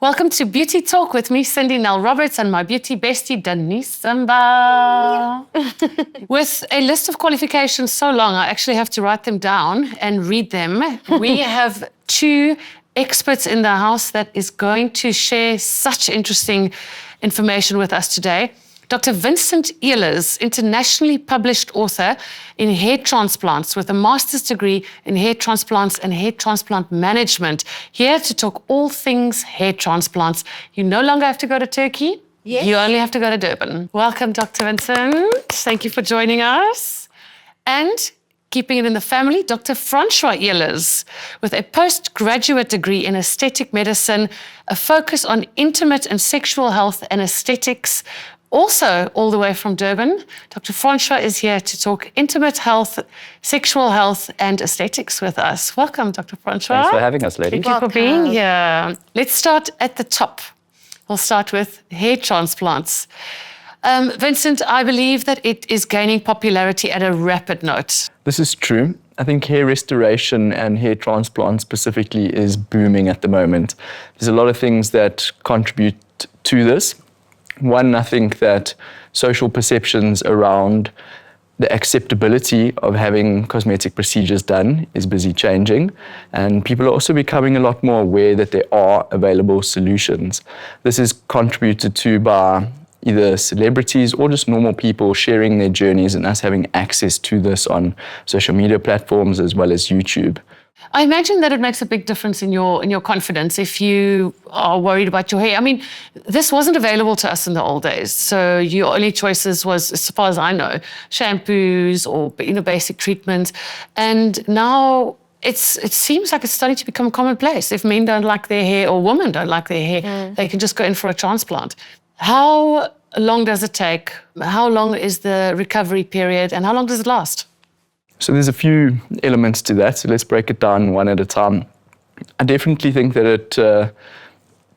Welcome to Beauty Talk with me, Cindy Nell Roberts, and my beauty bestie, Denise Simba. With a list of qualifications so long, I actually have to write them down and read them. We have two experts in the house that is going to share such interesting information with us today. Dr. Vincent Ehlers, internationally published author in hair transplants with a master's degree in hair transplants and hair transplant management, here to talk all things hair transplants. You no longer have to go to Turkey. Yes. You only have to go to Durban. Welcome, Dr. Vincent. Thank you for joining us. And keeping it in the family, Dr. Francois Ehlers, with a postgraduate degree in aesthetic medicine, a focus on intimate and sexual health and aesthetics. Also, all the way from Durban, Dr. Francois is here to talk intimate health, sexual health, and aesthetics with us. Welcome, Dr. Francois. Thanks for having us, lady. Thank you for being here. Let's start at the top. We'll start with hair transplants. Vincent, I believe that it is gaining popularity at a rapid note. This is true. I think hair restoration and hair transplant specifically is booming at the moment. There's a lot of things that contribute to this. One, I think that social perceptions around the acceptability of having cosmetic procedures done is busy changing, and people are also becoming a lot more aware that there are available solutions. This is contributed to by either celebrities or just normal people sharing their journeys and us having access to this on social media platforms as well as YouTube. I imagine that it makes a big difference in your confidence if you are worried about your hair. I mean, this wasn't available to us in the old days, so your only choices was, as far as I know, shampoos or basic treatments. And now it seems like it's starting to become commonplace. If men don't like their hair or women don't like their hair, they can just go in for a transplant. How long does it take? How long is the recovery period, and how long does it last? So there's a few elements to that, so let's break it down one at a time. I definitely think that it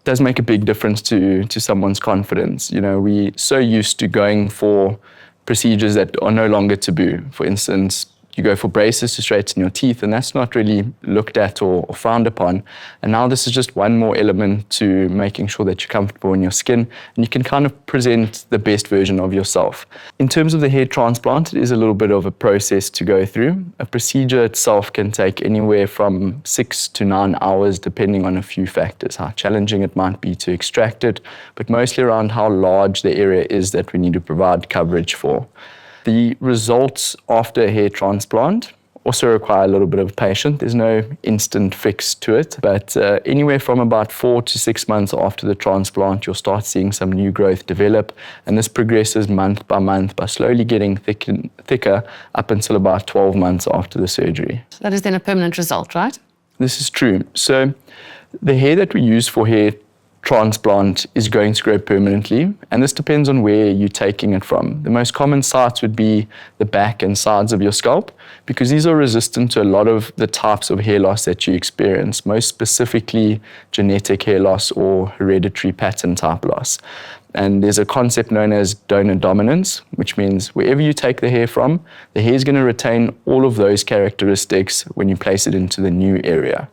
does make a big difference to someone's confidence. You know, we're so used to going for procedures that are no longer taboo. For instance, you go for braces to straighten your teeth, and that's not really looked at or frowned upon. And now this is just one more element to making sure that you're comfortable in your skin and you can kind of present the best version of yourself. In terms of the hair transplant, it is a little bit of a process to go through. A procedure itself can take anywhere from 6 to 9 hours, depending on a few factors, how challenging it might be to extract it, but mostly around how large the area is that we need to provide coverage for. The results after a hair transplant also require a little bit of patience. There's no instant fix to it, but anywhere from about 4 to 6 months after the transplant, you'll start seeing some new growth develop, and this progresses month by slowly getting thicker up until about 12 months after the surgery. That is then a permanent result, right? This is true. So the hair that we use for hair transplant is going to grow permanently, and this depends on where you're taking it from. The most common sites would be the back and sides of your scalp, because these are resistant to a lot of the types of hair loss that you experience, most specifically genetic hair loss or hereditary pattern type loss. And there's a concept known as donor dominance, which means wherever you take the hair from, the hair is going to retain all of those characteristics when you place it into the new area.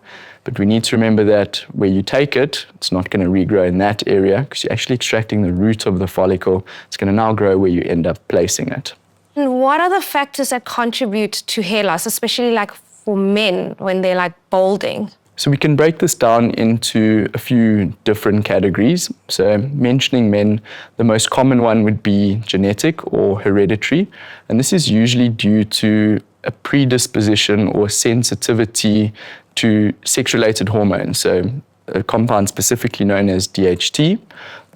But we need to remember that where you take it, it's not going to regrow in that area because you're actually extracting the root of the follicle. It's going to now grow where you end up placing it. And what are the factors that contribute to hair loss, especially like for men when they're like balding? So we can break this down into a few different categories. So mentioning men, the most common one would be genetic or hereditary. And this is usually due to a predisposition or sensitivity to sex-related hormones, so a compound specifically known as DHT.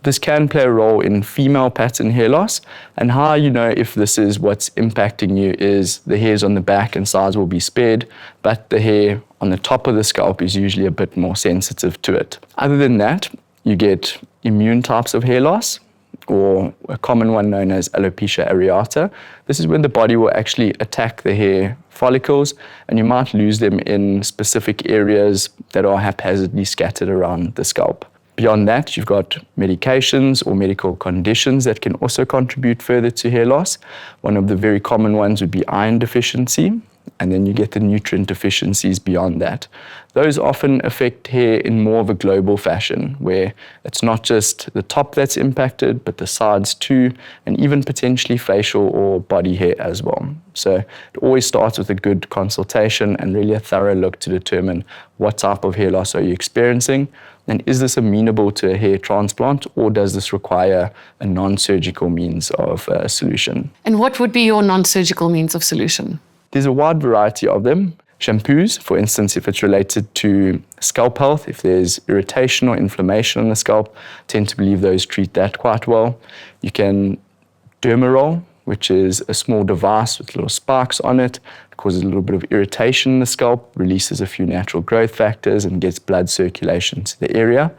This can play a role in female pattern hair loss, and how you know if this is what's impacting you is the hairs on the back and sides will be spared, but the hair on the top of the scalp is usually a bit more sensitive to it. Other than that, you get immune types of hair loss, or a common one known as alopecia areata. This is when the body will actually attack the hair follicles, and you might lose them in specific areas that are haphazardly scattered around the scalp. Beyond that, you've got medications or medical conditions that can also contribute further to hair loss. One of the very common ones would be iron deficiency. and then you get the nutrient deficiencies beyond that. Those often affect hair in more of a global fashion, where it's not just the top that's impacted, but the sides too, and even potentially facial or body hair as well. So it always starts with a good consultation and really a thorough look to determine what type of hair loss are you experiencing, and is this amenable to a hair transplant, or does this require a non-surgical means of solution? And what would be your non-surgical means of solution? There's a wide variety of them. Shampoos, for instance, if it's related to scalp health, if there's irritation or inflammation on the scalp, tend to believe those treat that quite well. You can dermaroll, which is a small device with little spikes on it. It causes a little bit of irritation in the scalp, releases a few natural growth factors and gets blood circulation to the area.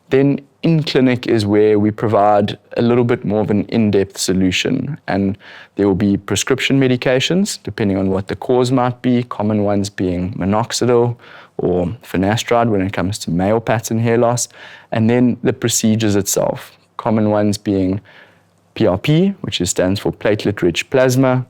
Then in clinic is where we provide a little bit more of an in-depth solution, and there will be prescription medications depending on what the cause might be, common ones being minoxidil or finasteride when it comes to male pattern hair loss, and then the procedures itself, common ones being PRP, which stands for platelet-rich plasma.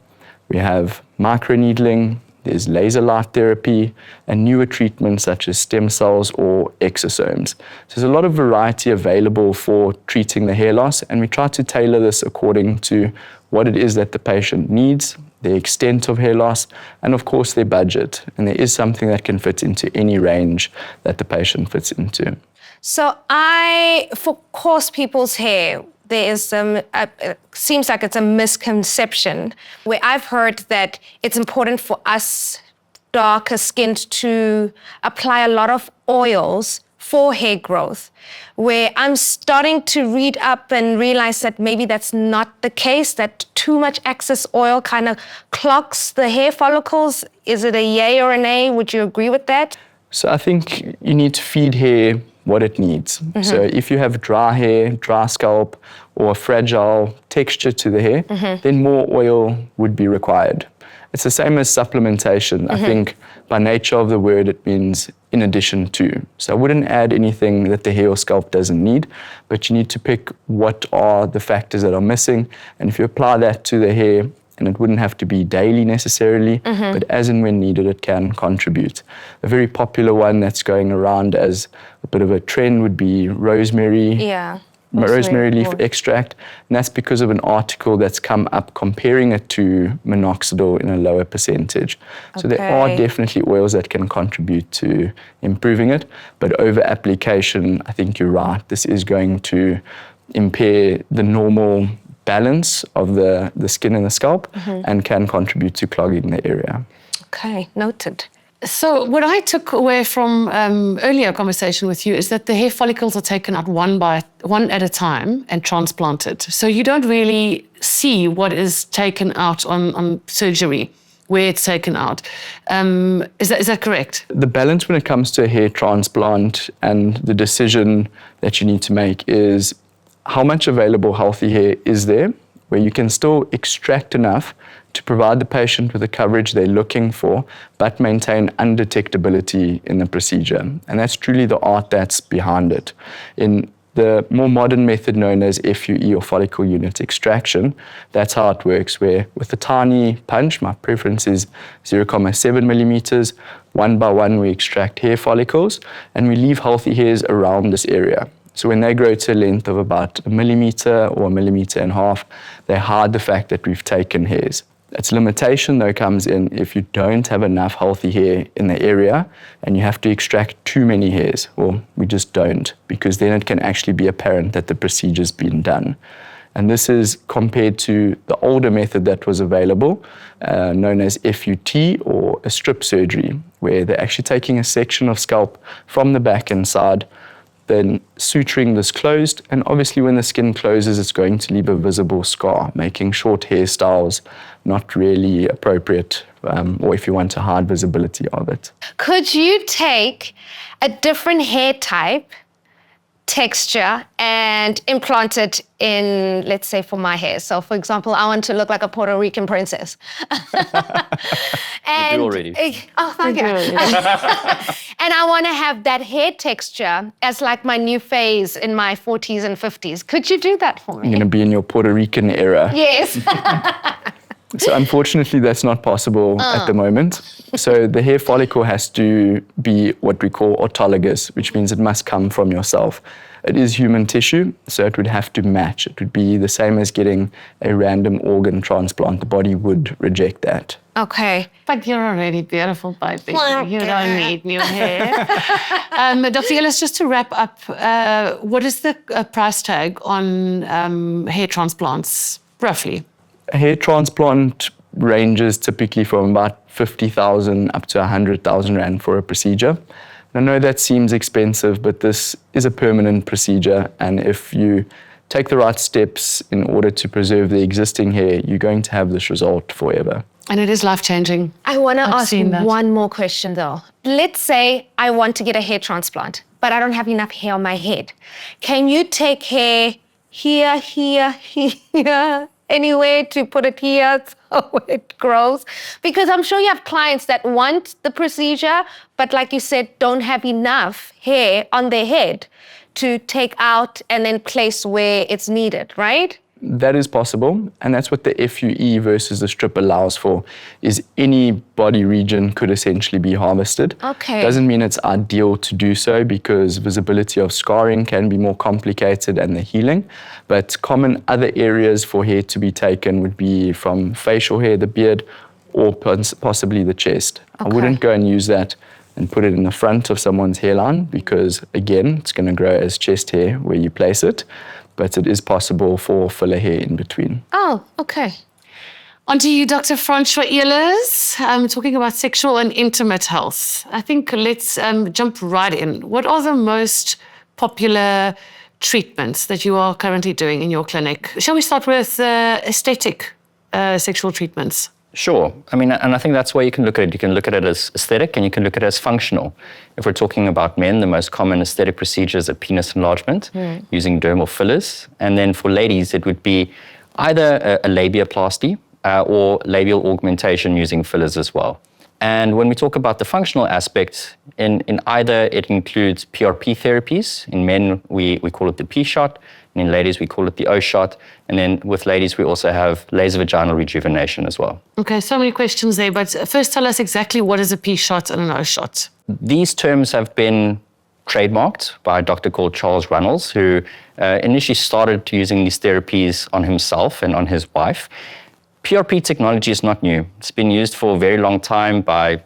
We have microneedling, there's laser light therapy, and newer treatments such as stem cells or exosomes. So there's a lot of variety available for treating the hair loss, and we try to tailor this according to what it is that the patient needs, the extent of hair loss, and of course their budget. And there is something that can fit into any range that the patient fits into. So for coarse people's hair, there is seems like it's a misconception where I've heard that it's important for us darker skinned to apply a lot of oils for hair growth, where I'm starting to read up and realize that maybe that's not the case, that too much excess oil kind of clogs the hair follicles. Is it a yay or a nay? Would you agree with that? So I think you need to feed hair what it needs. Mm-hmm. So if you have dry hair, dry scalp, or a fragile texture to the hair, mm-hmm. then more oil would be required. It's the same as supplementation. Mm-hmm. I think by nature of the word, it means in addition to. So I wouldn't add anything that the hair or scalp doesn't need, but you need to pick what are the factors that are missing. And if you apply that to the hair, and it wouldn't have to be daily necessarily, mm-hmm. but as and when needed, it can contribute. A very popular one that's going around as a bit of a trend would be rosemary. Yeah. Rosemary leaf extract, and that's because of an article that's come up comparing it to minoxidil in a lower percentage. Okay. So there are definitely oils that can contribute to improving it, but over application, I think you're right, this is going to impair the normal balance of the skin and the scalp, mm-hmm. and can contribute to clogging the area. Okay, noted. So what I took away from earlier conversation with you is that the hair follicles are taken out one at a time and transplanted. So you don't really see what is taken out on surgery, where it's taken out. Is that correct? The balance when it comes to a hair transplant and the decision that you need to make is how much available healthy hair is there, where you can still extract enough to provide the patient with the coverage they're looking for, but maintain undetectability in the procedure. And that's truly the art that's behind it. In the more modern method known as FUE or follicle unit extraction, that's how it works, where with a tiny punch, my preference is 0.7 millimeters, one by one we extract hair follicles, and we leave healthy hairs around this area. So when they grow to a length of about 1 millimeter or 1.5 millimeters, they hide the fact that we've taken hairs. Its limitation, though, comes in if you don't have enough healthy hair in the area and you have to extract too many hairs. Well, we just don't, because then it can actually be apparent that the procedure's been done. And this is compared to the older method that was available, known as FUT or a strip surgery, where they're actually taking a section of scalp from the back and side, then suturing this closed, and obviously when the skin closes, it's going to leave a visible scar, making short hairstyles not really appropriate, or if you want to hide visibility of it. Could you take a different hair type, texture, and implant it in, let's say, for my hair? So, for example, I want to look like a Puerto Rican princess. And, you do already. Oh, thank you. And I want to have that hair texture as like my new phase in my 40s and 50s. Could you do that for me? You're going to be in your Puerto Rican era. Yes. So unfortunately, that's not possible at the moment. So the hair follicle has to be what we call autologous, which means it must come from yourself. It is human tissue, so it would have to match. It would be the same as getting a random organ transplant. The body would reject that. Okay. But you're already beautiful, baby. You don't need new hair. Dr. Ehlers, just to wrap up, what is the price tag on hair transplants, roughly? A hair transplant ranges typically from about 50,000 up to 100,000 Rand for a procedure. I know that seems expensive, but this is a permanent procedure, and if you take the right steps in order to preserve the existing hair, you're going to have this result forever. And it is life-changing. I want to ask seen that. one more question, though. Let's say I want to get a hair transplant, but I don't have enough hair on my head. Can you take hair here, here, anywhere to put it here so it grows? Because I'm sure you have clients that want the procedure, but like you said, don't have enough hair on their head to take out and then place where it's needed, right? That is possible, and that's what the FUE versus the strip allows for, is any body region could essentially be harvested. Okay. Doesn't mean it's ideal to do so because visibility of scarring can be more complicated and the healing, but common other areas for hair to be taken would be from facial hair, the beard, or possibly the chest. Okay. I wouldn't go and use that and put it in the front of someone's hairline because, again, it's going to grow as chest hair where you place it. But it is possible for filler hair in between. Oh, okay. On to you, Dr. Francois Ehlers. Talking about sexual and intimate health. I think let's jump right in. What are the most popular treatments that you are currently doing in your clinic? Shall we start with aesthetic sexual treatments? Sure. I mean, and I think that's where you can look at it. You can look at it as aesthetic and you can look at it as functional. If we're talking about men, the most common aesthetic procedure is a penis enlargement using dermal fillers. And then for ladies, it would be either a labiaplasty or labial augmentation using fillers as well. And when we talk about the functional aspect, in either it includes PRP therapies. In men, we call it the P shot. And in ladies, we call it the O shot. And then with ladies, we also have laser vaginal rejuvenation as well. Okay, so many questions there, but first tell us exactly what is a P shot and an O shot. These terms have been trademarked by a doctor called Charles Runnels, who initially started using these therapies on himself and on his wife. PRP technology is not new. It's been used for a very long time by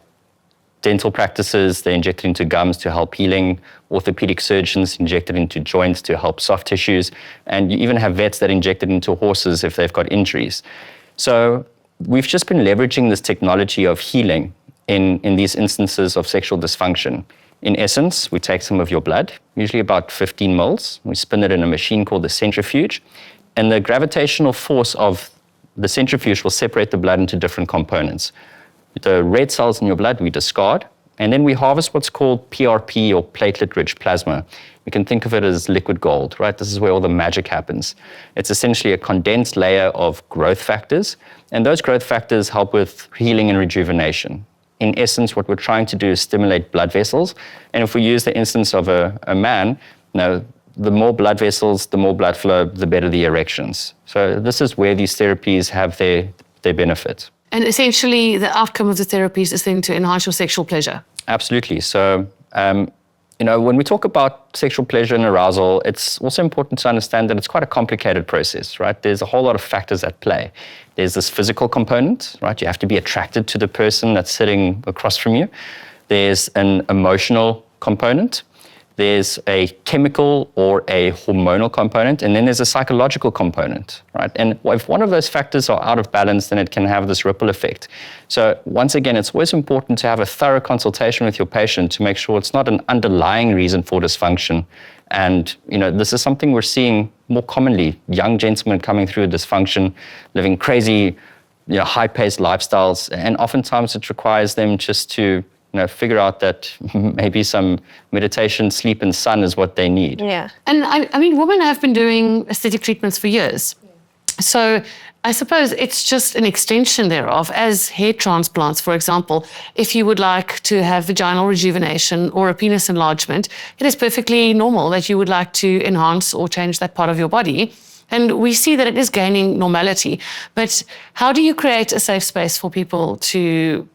dental practices. They inject it into gums to help healing. Orthopedic surgeons inject it into joints to help soft tissues. And you even have vets that inject it into horses if they've got injuries. So we've just been leveraging this technology of healing in these instances of sexual dysfunction. In essence, we take some of your blood, usually about 15 mils. We spin it in a machine called the centrifuge. And the gravitational force of the centrifuge will separate the blood into different components. The red cells in your blood we discard, and then we harvest what's called PRP or platelet-rich plasma. We can think of it as liquid gold, right? This is where all the magic happens. It's essentially a condensed layer of growth factors, and those growth factors help with healing and rejuvenation. In essence, what we're trying to do is stimulate blood vessels, and if we use the instance of a man, the more blood vessels, the more blood flow, the better the erections. So this is where these therapies have their benefit. And essentially, the outcome of the therapies is then to enhance your sexual pleasure. Absolutely. So, when we talk about sexual pleasure and arousal, it's also important to understand that it's quite a complicated process, right? There's a whole lot of factors at play. There's this physical component, right? You have to be attracted to the person that's sitting across from you. There's an emotional component. There's a chemical or a hormonal component, and then there's a psychological component, right? And if one of those factors are out of balance, then it can have this ripple effect. So once again, it's always important to have a thorough consultation with your patient to make sure it's not an underlying reason for dysfunction. And, this is something we're seeing more commonly, young gentlemen coming through dysfunction, living crazy, high-paced lifestyles, and oftentimes it requires them just to figure out that maybe some meditation, sleep, and sun is what they need. Yeah. And I mean, women have been doing aesthetic treatments for years. So I suppose it's just an extension thereof, as hair transplants, for example. If you would like to have vaginal rejuvenation or a penis enlargement, it is perfectly normal that you would like to enhance or change that part of your body. And we see that it is gaining normality. But how do you create a safe space for people to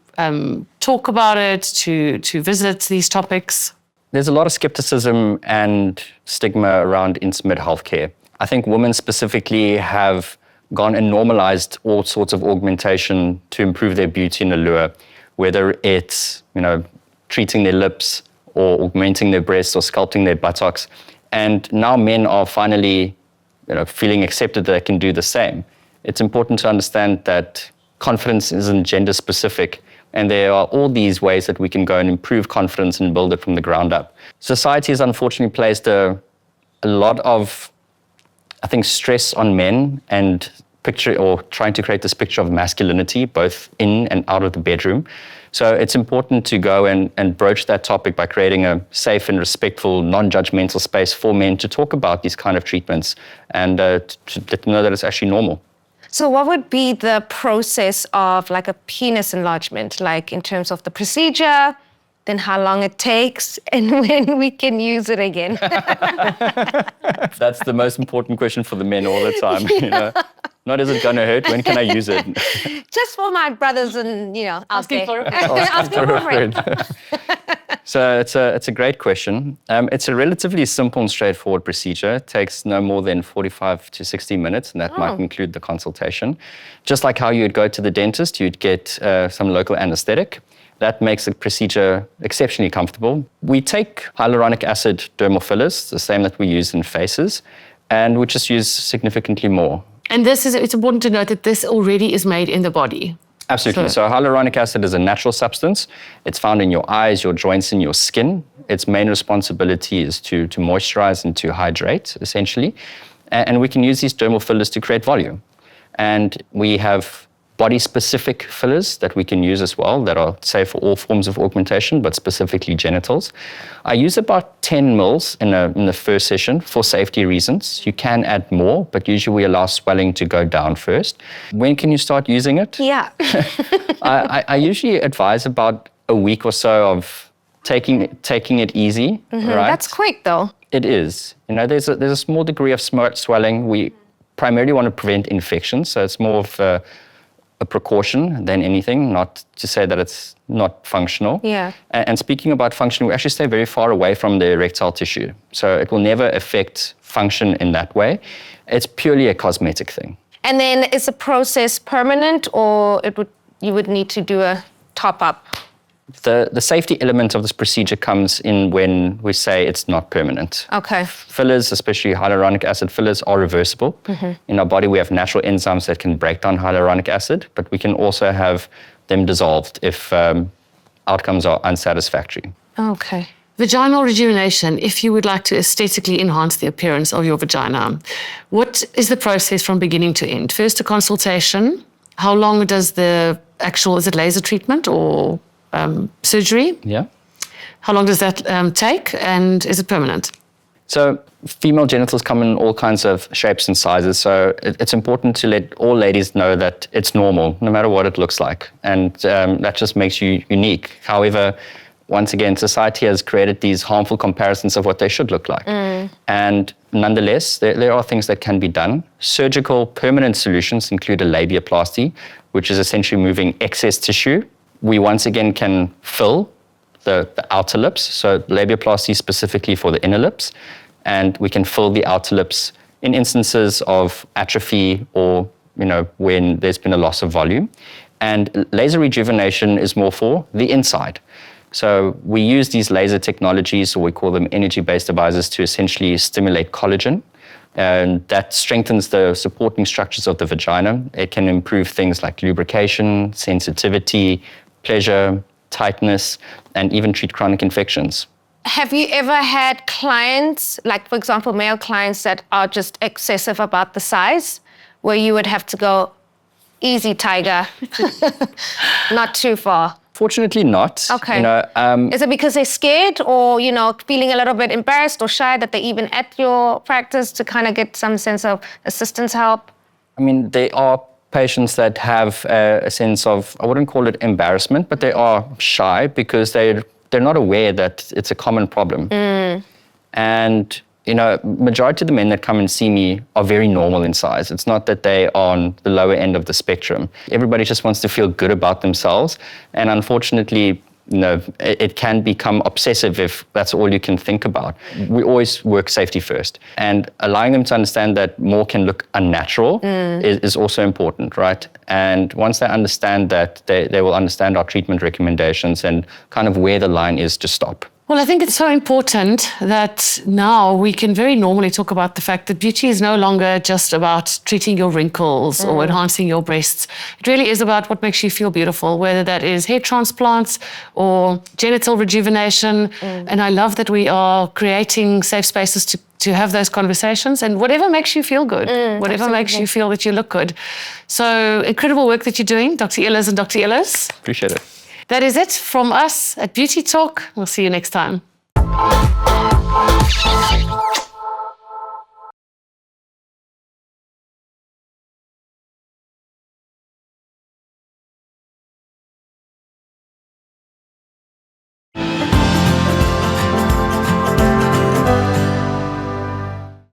talk about it, to visit these topics? There's a lot of skepticism and stigma around intimate healthcare. I think women specifically have gone and normalized all sorts of augmentation to improve their beauty and allure, whether it's, treating their lips or augmenting their breasts or sculpting their buttocks. And now men are finally, feeling accepted that they can do the same. It's important to understand that confidence isn't gender specific, and there are all these ways that we can go and improve confidence and build it from the ground up. Society has unfortunately placed a lot of, I think, stress on men and trying to create this picture of masculinity, both in and out of the bedroom. So it's important to go and broach that topic by creating a safe and respectful, non-judgmental space for men to talk about these kind of treatments and to let them know that it's actually normal. So what would be the process of like a penis enlargement, like in terms of the procedure, then how long it takes, and when we can use it again? That's the most important question for the men all the time. Not is it going to hurt, when can I use it? Just for my brothers and, out there. Asking for a friend. So it's a great question. It's a relatively simple and straightforward procedure. It takes no more than 45 to 60 minutes, and that might include the consultation. Just like how you'd go to the dentist, you'd get some local anesthetic. That makes the procedure exceptionally comfortable. We take hyaluronic acid dermal fillers, the same that we use in faces, and we just use significantly more. And it's important to note that this already is made in the body. Absolutely. So hyaluronic acid is a natural substance. It's found in your eyes, your joints, and your skin. Its main responsibility is to moisturize and to hydrate, essentially. And we can use these dermal fillers to create volume. And we have body-specific fillers that we can use as well that are safe for all forms of augmentation, but specifically genitals. I use about 10 mils in the first session for safety reasons. You can add more, but usually we allow swelling to go down first. When can you start using it? Yeah. I usually advise about a week or so of taking it easy. Right? That's quick, though. It is. There's a small degree of swelling. We primarily want to prevent infections, so it's more of a precaution than anything, not to say that it's not functional. Yeah. And speaking about function, we actually stay very far away from the erectile tissue. So it will never affect function in that way. It's purely a cosmetic thing. And then is the process permanent, or you would need to do a top-up? The safety element of this procedure comes in when we say it's not permanent. Okay. Fillers, especially hyaluronic acid fillers, are reversible. In our body, we have natural enzymes that can break down hyaluronic acid, but we can also have them dissolved if outcomes are unsatisfactory. Okay. Vaginal rejuvenation, if you would like to aesthetically enhance the appearance of your vagina, what is the process from beginning to end? First, a consultation. How long does is it laser treatment or surgery? Yeah. How long does that take, and is it permanent? So female genitals come in all kinds of shapes and sizes, so it's important to let all ladies know that it's normal, no matter what it looks like, and that just makes you unique. However, once again, society has created these harmful comparisons of what they should look like. And nonetheless, there are things that can be done. Surgical permanent solutions include a labiaplasty, which is essentially moving excess tissue. We once again can fill the outer lips, so labiaplasty specifically for the inner lips, and we can fill the outer lips in instances of atrophy or when there's been a loss of volume. And laser rejuvenation is more for the inside. So we use these laser technologies, or we call them energy-based devices, to essentially stimulate collagen. And that strengthens the supporting structures of the vagina. It can improve things like lubrication, sensitivity, pleasure, tightness, and even treat chronic infections. Have you ever had clients, like for example, male clients that are just excessive about the size, where you would have to go, easy, tiger, not too far? Fortunately not. Okay. Is it because they're scared or, feeling a little bit embarrassed or shy that they're even at your practice to kind of get some sense of assistance help? I mean, there are patients that have a sense of, I wouldn't call it embarrassment, but they are shy because they're not aware that it's a common problem. And majority of the men that come and see me are very normal in size. It's not that they are on the lower end of the spectrum. Everybody just wants to feel good about themselves. And unfortunately, it can become obsessive if that's all you can think about. We always work safety first. And allowing them to understand that more can look unnatural is also important, right? And once they understand that, they will understand our treatment recommendations and kind of where the line is to stop. Well, I think it's so important that now we can very normally talk about the fact that beauty is no longer just about treating your wrinkles or enhancing your breasts. It really is about what makes you feel beautiful, whether that is hair transplants or genital rejuvenation. And I love that we are creating safe spaces to have those conversations, and whatever makes you feel good, whatever makes you feel that you look good. So incredible work that you're doing, Dr. Ehlers and Dr. Ehlers. Appreciate it. That is it from us at Beauty Talk. We'll see you next time.